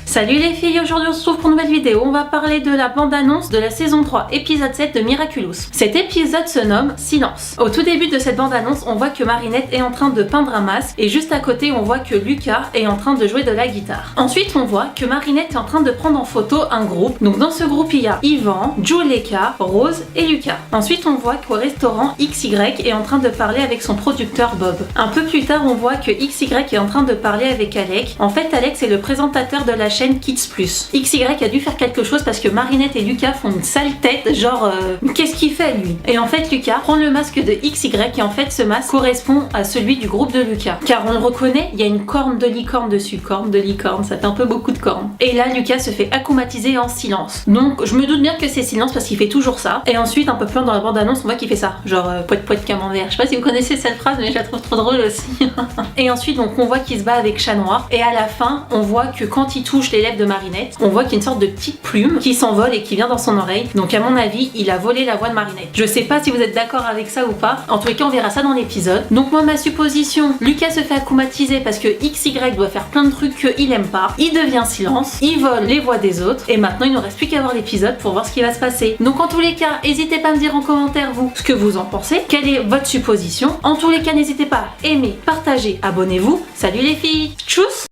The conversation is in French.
Salut les filles, aujourd'hui on se retrouve pour une nouvelle vidéo. On va parler de la bande-annonce de la saison 3, épisode 7 de Miraculous. Cet épisode se nomme Silence. Au tout début de cette bande-annonce, on voit que Marinette est en train de peindre un masque et juste à côté on voit que Lucas est en train de jouer de la guitare. Ensuite on voit que Marinette est en train de prendre en photo un groupe. Donc dans ce groupe il y a Yvan, Juleka, Rose et Lucas. Ensuite on voit qu'au restaurant XY est en train de parler avec son producteur Bob. Un peu plus tard on voit que XY est en train de parler avec Alec. En fait Alec c'est le présentateur de la chaîne Kids Plus. XY a dû faire quelque chose parce que Marinette et Lucas font une sale tête, genre qu'est-ce qu'il fait lui? Et en fait Lucas prend le masque de XY et en fait ce masque correspond à celui du groupe de Lucas. Car on le reconnaît, il y a une corne de licorne dessus. Corne de licorne, ça fait un peu beaucoup de cornes. Et là Lucas se fait akumatiser en silence. Donc je me doute bien que c'est silence parce qu'il fait toujours ça. Et ensuite un peu plus loin dans la bande annonce on voit qu'il fait ça. Genre poète poète camembert. Je sais pas si vous connaissez cette phrase mais je la trouve trop drôle aussi. Et ensuite donc on voit qu'il se bat avec Chat Noir. Et à la fin on voit que quand il touche les lèvres de Marinette, on voit qu'il y a une sorte de petite plume qui s'envole et qui vient dans son oreille. Donc à mon avis, il a volé la voix de Marinette. Je sais pas si vous êtes d'accord avec ça ou pas. En tous les cas, on verra ça dans l'épisode. Donc moi, ma supposition, Lucas se fait akumatiser parce que XY doit faire plein de trucs qu'il aime pas. Il devient silence, il vole les voix des autres et maintenant il ne reste plus qu'à voir l'épisode pour voir ce qui va se passer. Donc en tous les cas, n'hésitez pas à me dire en commentaire vous ce que vous en pensez. Quelle est votre supposition? En tous les cas, n'hésitez pas à aimer, partager, abonnez-vous. Salut les filles, tchuss!